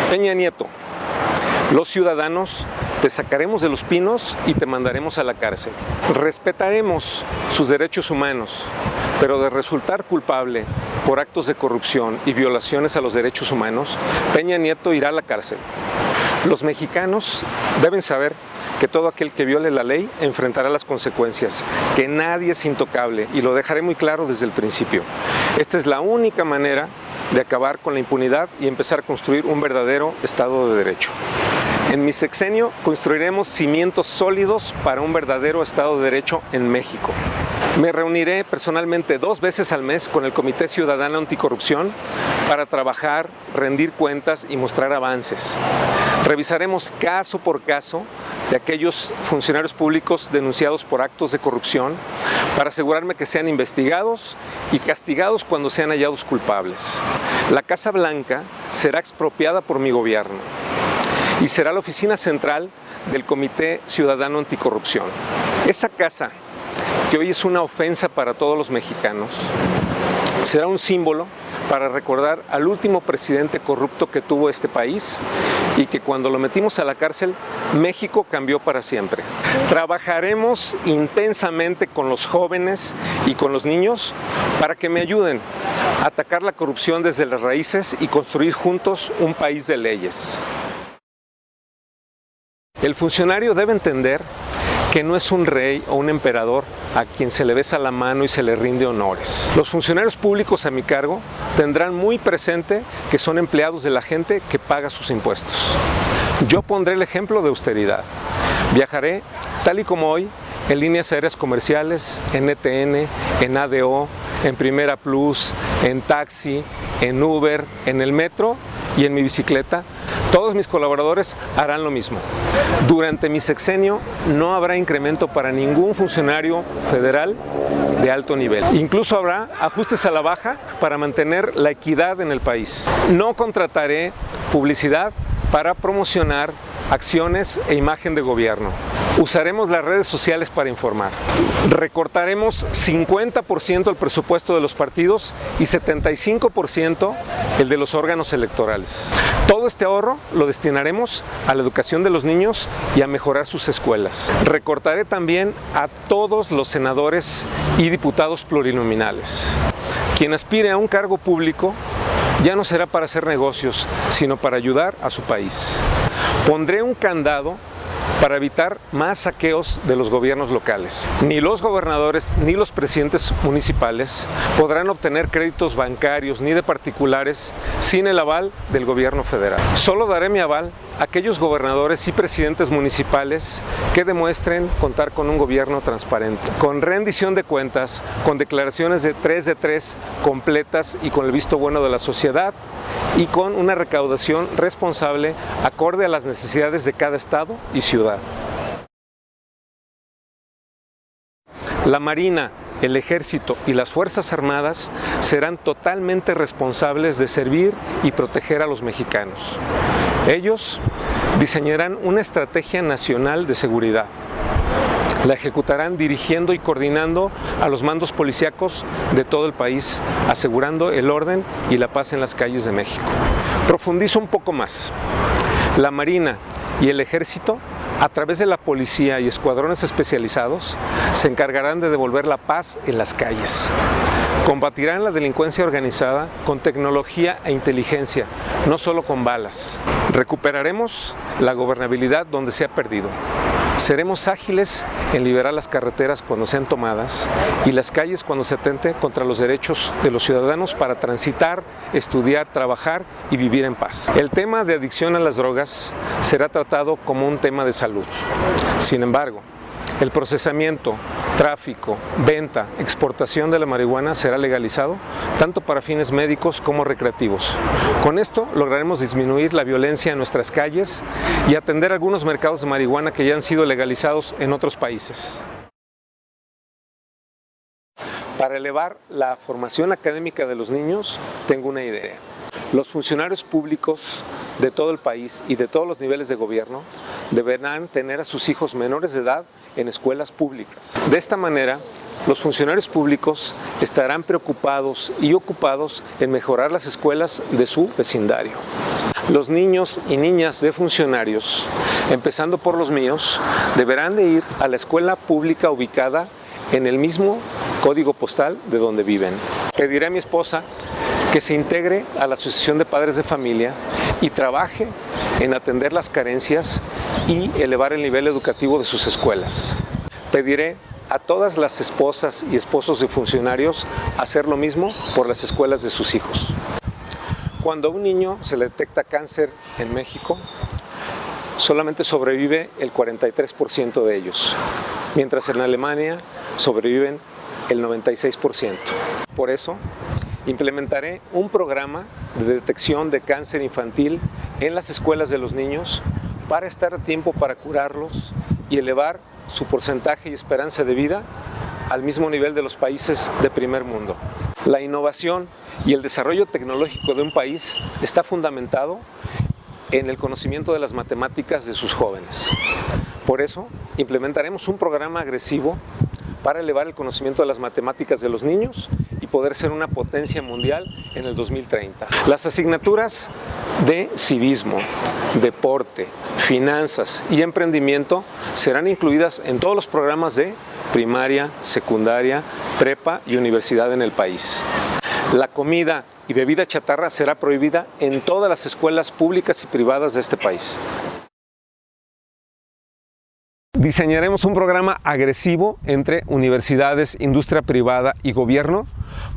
Peña Nieto, los ciudadanos te sacaremos de los pinos y te mandaremos a la cárcel. Respetaremos sus derechos humanos, pero de resultar culpable por actos de corrupción y violaciones a los derechos humanos, Peña Nieto irá a la cárcel. Los mexicanos deben saber que todo aquel que viole la ley enfrentará las consecuencias, que nadie es intocable, y lo dejaré muy claro desde el principio. Esta es la única manera de acabar con la impunidad y empezar a construir un verdadero Estado de Derecho. En mi sexenio construiremos cimientos sólidos para un verdadero Estado de Derecho en México. Me reuniré personalmente 2 veces al mes con el Comité Ciudadano Anticorrupción para trabajar, rendir cuentas y mostrar avances. Revisaremos caso por caso de aquellos funcionarios públicos denunciados por actos de corrupción para asegurarme que sean investigados y castigados cuando sean hallados culpables. La Casa Blanca será expropiada por mi gobierno y será la oficina central del Comité Ciudadano Anticorrupción. Esa casa, que hoy es una ofensa para todos los mexicanos, será un símbolo para recordar al último presidente corrupto que tuvo este país y que cuando lo metimos a la cárcel, México cambió para siempre. Trabajaremos intensamente con los jóvenes y con los niños para que me ayuden a atacar la corrupción desde las raíces y construir juntos un país de leyes. El funcionario debe entender que no es un rey o un emperador a quien se le besa la mano y se le rinde honores. Los funcionarios públicos a mi cargo tendrán muy presente que son empleados de la gente que paga sus impuestos. Yo pondré el ejemplo de austeridad. Viajaré, tal y como hoy, en líneas aéreas comerciales, en ETN, en ADO, en Primera Plus, en taxi, en Uber, en el metro y en mi bicicleta. Todos mis colaboradores harán lo mismo. Durante mi sexenio no habrá incremento para ningún funcionario federal de alto nivel. Incluso habrá ajustes a la baja para mantener la equidad en el país. No contrataré publicidad para promocionar acciones e imagen de gobierno. Usaremos las redes sociales para informar. Recortaremos 50% el presupuesto de los partidos y 75% el de los órganos electorales. Todo este ahorro lo destinaremos a la educación de los niños y a mejorar sus escuelas. Recortaré también a todos los senadores y diputados plurinominales. Quien aspire a un cargo público ya no será para hacer negocios, sino para ayudar a su país. Pondré un candado para evitar más saqueos de los gobiernos locales. Ni los gobernadores ni los presidentes municipales podrán obtener créditos bancarios ni de particulares sin el aval del gobierno federal. Solo daré mi aval a aquellos gobernadores y presidentes municipales que demuestren contar con un gobierno transparente, con rendición de cuentas, con declaraciones de 3 completas y con el visto bueno de la sociedad, y con una recaudación responsable acorde a las necesidades de cada estado y ciudad. La Marina, el Ejército y las Fuerzas Armadas serán totalmente responsables de servir y proteger a los mexicanos. Ellos diseñarán una estrategia nacional de seguridad. La ejecutarán dirigiendo y coordinando a los mandos policíacos de todo el país, asegurando el orden y la paz en las calles de México. Profundizo un poco más. La Marina y el Ejército, a través de la policía y escuadrones especializados, se encargarán de devolver la paz en las calles. Combatirán la delincuencia organizada con tecnología e inteligencia, no solo con balas. Recuperaremos la gobernabilidad donde se ha perdido. Seremos ágiles en liberar las carreteras cuando sean tomadas y las calles cuando se atente contra los derechos de los ciudadanos para transitar, estudiar, trabajar y vivir en paz. El tema de adicción a las drogas será tratado como un tema de salud. Sin embargo, el procesamiento, tráfico, venta, exportación de la marihuana será legalizado tanto para fines médicos como recreativos. Con esto lograremos disminuir la violencia en nuestras calles y atender algunos mercados de marihuana que ya han sido legalizados en otros países. Para elevar la formación académica de los niños, tengo una idea. Los funcionarios públicos de todo el país y de todos los niveles de gobierno deberán tener a sus hijos menores de edad en escuelas públicas. De esta manera, los funcionarios públicos estarán preocupados y ocupados en mejorar las escuelas de su vecindario. Los niños y niñas de funcionarios, empezando por los míos, deberán de ir a la escuela pública ubicada en el mismo código postal de donde viven. Pediré a mi esposa que se integre a la Asociación de Padres de Familia y trabaje en atender las carencias y elevar el nivel educativo de sus escuelas. Pediré a todas las esposas y esposos de funcionarios hacer lo mismo por las escuelas de sus hijos. Cuando a un niño se le detecta cáncer en México, solamente sobrevive el 43% de ellos, mientras en Alemania sobreviven el 96%. Por eso, implementaré un programa de detección de cáncer infantil en las escuelas de los niños para estar a tiempo para curarlos y elevar su porcentaje y esperanza de vida al mismo nivel de los países de primer mundo. La innovación y el desarrollo tecnológico de un país está fundamentado en el conocimiento de las matemáticas de sus jóvenes. Por eso, implementaremos un programa agresivo para elevar el conocimiento de las matemáticas de los niños y poder ser una potencia mundial en el 2030. Las asignaturas de civismo, deporte, finanzas y emprendimiento serán incluidas en todos los programas de primaria, secundaria, prepa y universidad en el país. La comida y bebida chatarra será prohibida en todas las escuelas públicas y privadas de este país. Diseñaremos un programa agresivo entre universidades, industria privada y gobierno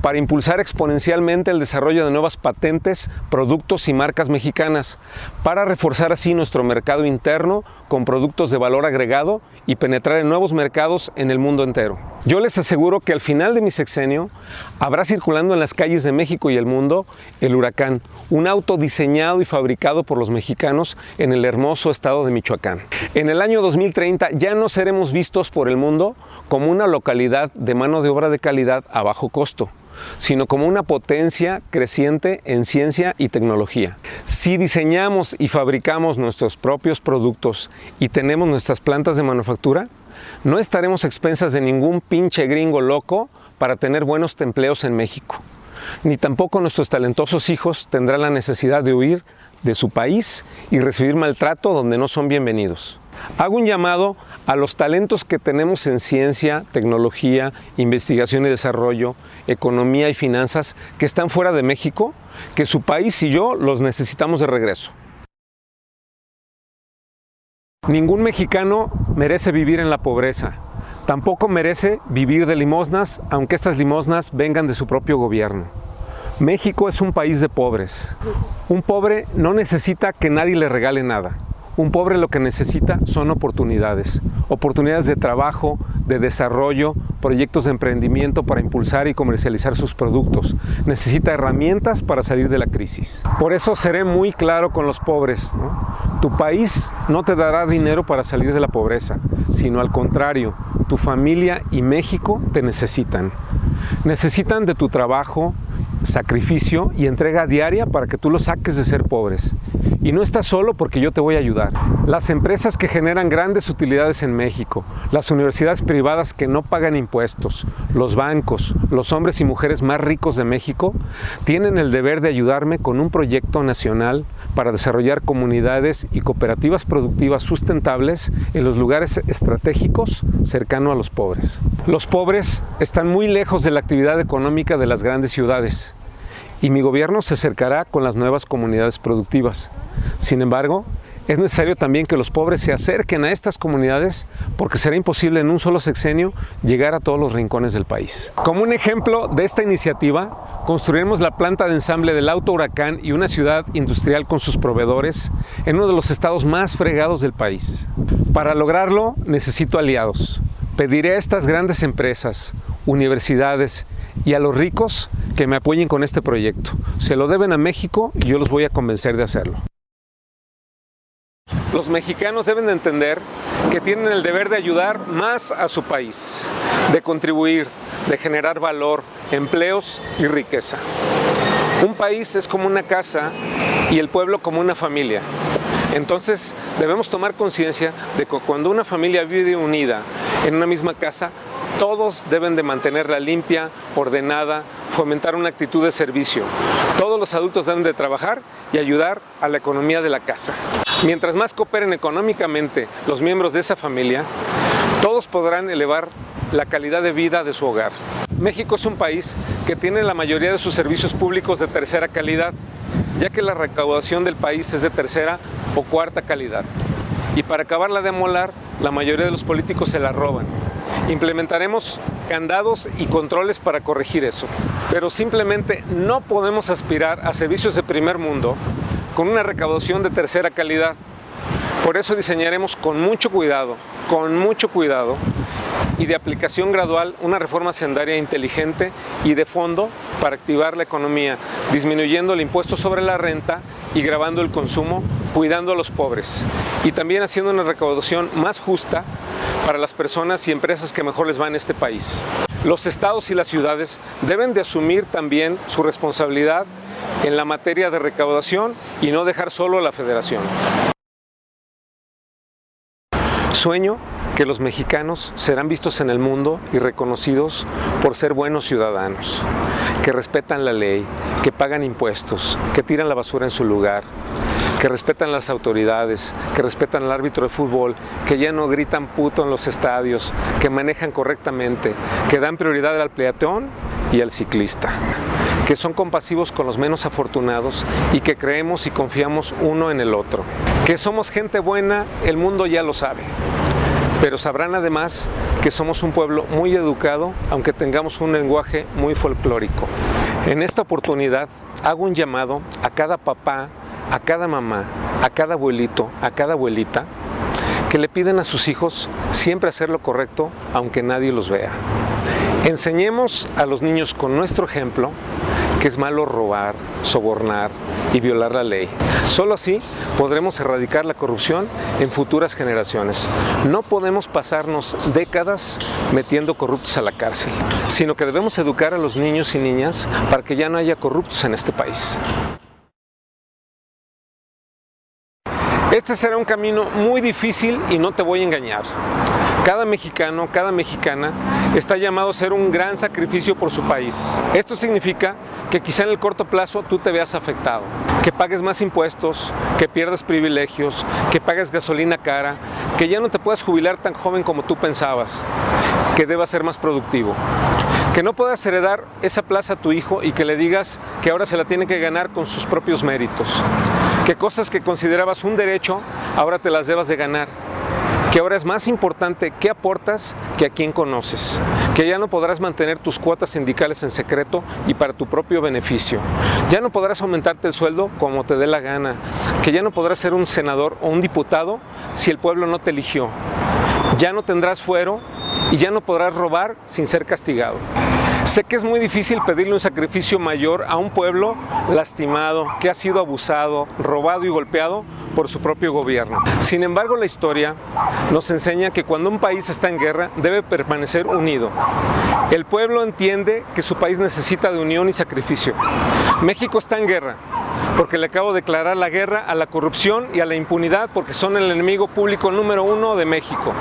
para impulsar exponencialmente el desarrollo de nuevas patentes, productos y marcas mexicanas, para reforzar así nuestro mercado interno con productos de valor agregado y penetrar en nuevos mercados en el mundo entero. Yo les aseguro que al final de mi sexenio habrá circulando en las calles de México y el mundo el Huracán, un auto diseñado y fabricado por los mexicanos en el hermoso estado de Michoacán. En el año 2030 ya no seremos vistos por el mundo como una localidad de mano de obra de calidad a bajo costo, sino como una potencia creciente en ciencia y tecnología. Si diseñamos y fabricamos nuestros propios productos y tenemos nuestras plantas de manufactura, no estaremos a expensas de ningún pinche gringo loco para tener buenos empleos en México. Ni tampoco nuestros talentosos hijos tendrán la necesidad de huir de su país y recibir maltrato donde no son bienvenidos. Hago un llamado a los talentos que tenemos en ciencia, tecnología, investigación y desarrollo, economía y finanzas que están fuera de México, que su país y yo los necesitamos de regreso. Ningún mexicano merece vivir en la pobreza. Tampoco merece vivir de limosnas, aunque estas limosnas vengan de su propio gobierno. México es un país de pobres. Un pobre no necesita que nadie le regale nada. Un pobre lo que necesita son oportunidades de trabajo, de desarrollo, proyectos de emprendimiento para impulsar y comercializar sus productos. Necesita herramientas para salir de la crisis. Por eso seré muy claro con los pobres, ¿no? Tu país no te dará dinero para salir de la pobreza, sino al contrario, tu familia y México te necesitan. Necesitan de tu trabajo, sacrificio y entrega diaria para que tú los saques de ser pobres. Y no estás solo porque yo te voy a ayudar. Las empresas que generan grandes utilidades en México, las universidades privadas que no pagan impuestos, los bancos, los hombres y mujeres más ricos de México, tienen el deber de ayudarme con un proyecto nacional para desarrollar comunidades y cooperativas productivas sustentables en los lugares estratégicos cercanos a los pobres. Los pobres están muy lejos de la actividad económica de las grandes ciudades y mi gobierno se acercará con las nuevas comunidades productivas. Sin embargo, es necesario también que los pobres se acerquen a estas comunidades porque será imposible en un solo sexenio llegar a todos los rincones del país. Como un ejemplo de esta iniciativa, construiremos la planta de ensamble del auto Huracán y una ciudad industrial con sus proveedores en uno de los estados más fregados del país. Para lograrlo necesito aliados. Pediré a estas grandes empresas, universidades y a los ricos que me apoyen con este proyecto. Se lo deben a México y yo los voy a convencer de hacerlo. Los mexicanos deben de entender que tienen el deber de ayudar más a su país, de contribuir, de generar valor, empleos y riqueza. Un país es como una casa y el pueblo como una familia. Entonces debemos tomar conciencia de que cuando una familia vive unida en una misma casa, todos deben de mantenerla limpia, ordenada, fomentar una actitud de servicio. Todos los adultos deben de trabajar y ayudar a la economía de la casa. Mientras más cooperen económicamente los miembros de esa familia, todos podrán elevar la calidad de vida de su hogar. México es un país que tiene la mayoría de sus servicios públicos de tercera calidad, ya que la recaudación del país es de tercera o cuarta calidad. Y para acabarla de amolar, la mayoría de los políticos se la roban. Implementaremos candados y controles para corregir eso. Pero simplemente no podemos aspirar a servicios de primer mundo con una recaudación de tercera calidad. Por eso diseñaremos con mucho cuidado y de aplicación gradual una reforma hacendaria inteligente y de fondo para activar la economía, disminuyendo el impuesto sobre la renta y gravando el consumo, cuidando a los pobres y también haciendo una recaudación más justa para las personas y empresas que mejor les va en este país. Los estados y las ciudades deben de asumir también su responsabilidad en la materia de recaudación y no dejar solo a la federación. Sueño que los mexicanos serán vistos en el mundo y reconocidos por ser buenos ciudadanos, que respetan la ley, que pagan impuestos, que tiran la basura en su lugar, que respetan las autoridades, que respetan al árbitro de fútbol, que ya no gritan puto en los estadios, que manejan correctamente, que dan prioridad al peatón y al ciclista, que son compasivos con los menos afortunados y que creemos y confiamos uno en el otro. Que somos gente buena, el mundo ya lo sabe, pero sabrán además que somos un pueblo muy educado, aunque tengamos un lenguaje muy folclórico. En esta oportunidad hago un llamado a cada papá, a cada mamá, a cada abuelito, a cada abuelita, que le piden a sus hijos siempre hacer lo correcto, aunque nadie los vea. Enseñemos a los niños con nuestro ejemplo que es malo robar, sobornar y violar la ley. Solo así podremos erradicar la corrupción en futuras generaciones. No podemos pasarnos décadas metiendo corruptos a la cárcel, sino que debemos educar a los niños y niñas para que ya no haya corruptos en este país. Este será un camino muy difícil y no te voy a engañar. Cada mexicano, cada mexicana está llamado a hacer un gran sacrificio por su país. Esto significa que quizá en el corto plazo tú te veas afectado, que pagues más impuestos, que pierdas privilegios, que pagues gasolina cara, que ya no te puedas jubilar tan joven como tú pensabas, que debas ser más productivo, que no puedas heredar esa plaza a tu hijo y que le digas que ahora se la tiene que ganar con sus propios méritos, que cosas que considerabas un derecho ahora te las debas de ganar, que ahora es más importante qué aportas que a quién conoces, que ya no podrás mantener tus cuotas sindicales en secreto y para tu propio beneficio, ya no podrás aumentarte el sueldo como te dé la gana, que ya no podrás ser un senador o un diputado si el pueblo no te eligió, ya no tendrás fuero y ya no podrás robar sin ser castigado. Sé que es muy difícil pedirle un sacrificio mayor a un pueblo lastimado, que ha sido abusado, robado y golpeado por su propio gobierno. Sin embargo, la historia nos enseña que cuando un país está en guerra, debe permanecer unido. El pueblo entiende que su país necesita de unión y sacrificio. México está en guerra porque le acabo de declarar la guerra a la corrupción y a la impunidad porque son el enemigo público número 1 de México.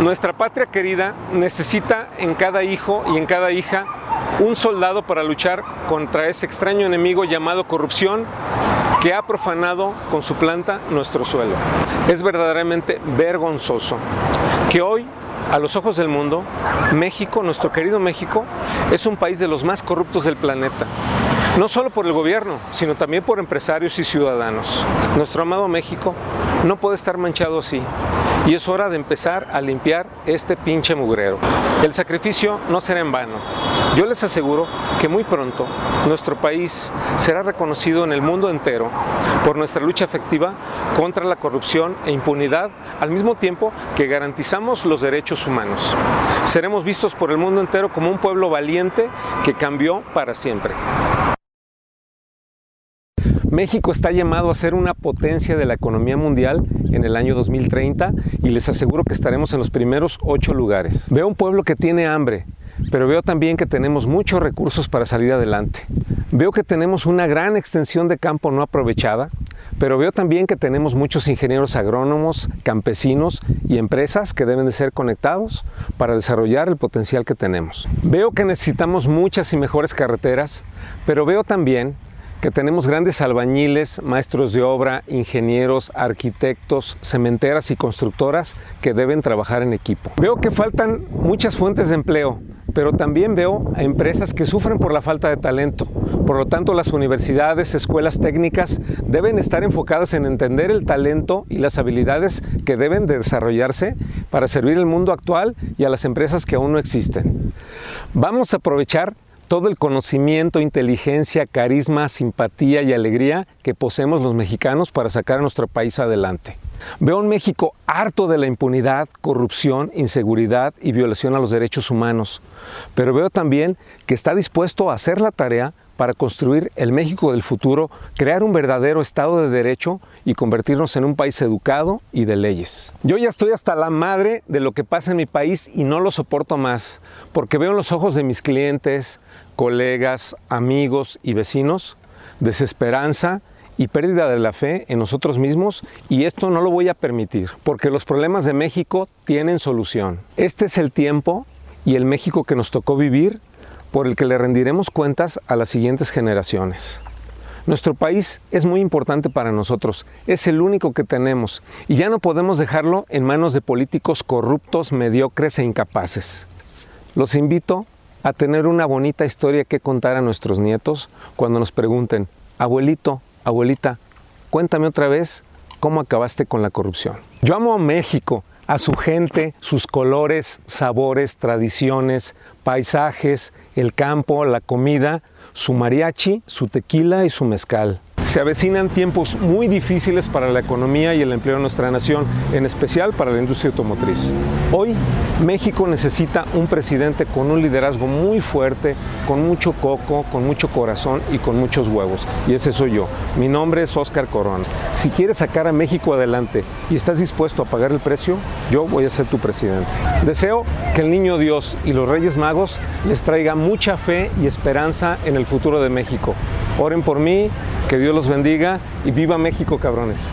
Nuestra patria querida necesita en cada hijo y en cada hija un soldado para luchar contra ese extraño enemigo llamado corrupción que ha profanado con su planta nuestro suelo. Es verdaderamente vergonzoso que hoy, a los ojos del mundo, México, nuestro querido México, es un país de los más corruptos del planeta. No solo por el gobierno, sino también por empresarios y ciudadanos. Nuestro amado México no puede estar manchado así. Y es hora de empezar a limpiar este pinche mugrero. El sacrificio no será en vano. Yo les aseguro que muy pronto nuestro país será reconocido en el mundo entero por nuestra lucha efectiva contra la corrupción e impunidad, al mismo tiempo que garantizamos los derechos humanos. Seremos vistos por el mundo entero como un pueblo valiente que cambió para siempre. México está llamado a ser una potencia de la economía mundial en el año 2030 y les aseguro que estaremos en los primeros 8 lugares. Veo un pueblo que tiene hambre, pero veo también que tenemos muchos recursos para salir adelante. Veo que tenemos una gran extensión de campo no aprovechada, Pero veo también que tenemos muchos ingenieros agrónomos, campesinos y empresas que deben de ser conectados para desarrollar el potencial que tenemos. Veo que necesitamos muchas y mejores carreteras, pero veo también que tenemos grandes albañiles, maestros de obra, ingenieros, arquitectos, cementeras y constructoras que deben trabajar en equipo. Veo que faltan muchas fuentes de empleo, pero también veo a empresas que sufren por la falta de talento. Por lo tanto, las universidades, escuelas técnicas deben estar enfocadas en entender el talento y las habilidades que deben de desarrollarse para servir al mundo actual y a las empresas que aún no existen. Vamos a aprovechar todo el conocimiento, inteligencia, carisma, simpatía y alegría que poseemos los mexicanos para sacar a nuestro país adelante. Veo un México harto de la impunidad, corrupción, inseguridad y violación a los derechos humanos, pero veo también que está dispuesto a hacer la tarea para construir el México del futuro, crear un verdadero Estado de Derecho y convertirnos en un país educado y de leyes. Yo ya estoy hasta la madre de lo que pasa en mi país y no lo soporto más, porque veo en los ojos de mis clientes, colegas, amigos y vecinos desesperanza y pérdida de la fe en nosotros mismos, y esto no lo voy a permitir, porque los problemas de México tienen solución. Este es el tiempo y el México que nos tocó vivir, por el que le rendiremos cuentas a las siguientes generaciones. Nuestro país es muy importante para nosotros, es el único que tenemos, y ya no podemos dejarlo en manos de políticos corruptos, mediocres e incapaces. Los invito a tener una bonita historia que contar a nuestros nietos cuando nos pregunten: abuelito, abuelita, cuéntame otra vez cómo acabaste con la corrupción. Yo amo a México, a su gente, sus colores, sabores, tradiciones, paisajes, el campo, la comida, su mariachi, su tequila y su mezcal. Se avecinan tiempos muy difíciles para la economía y el empleo de nuestra nación, en especial para la industria automotriz. Hoy, México necesita un presidente con un liderazgo muy fuerte, con mucho coco, con mucho corazón y con muchos huevos. Y ese soy yo. Mi nombre es Óscar Corona. Si quieres sacar a México adelante y estás dispuesto a pagar el precio, yo voy a ser tu presidente. Deseo que el Niño Dios y los Reyes Magos les traiga mucha fe y esperanza en el futuro de México. Oren por mí, que Dios los bendiga y viva México, cabrones.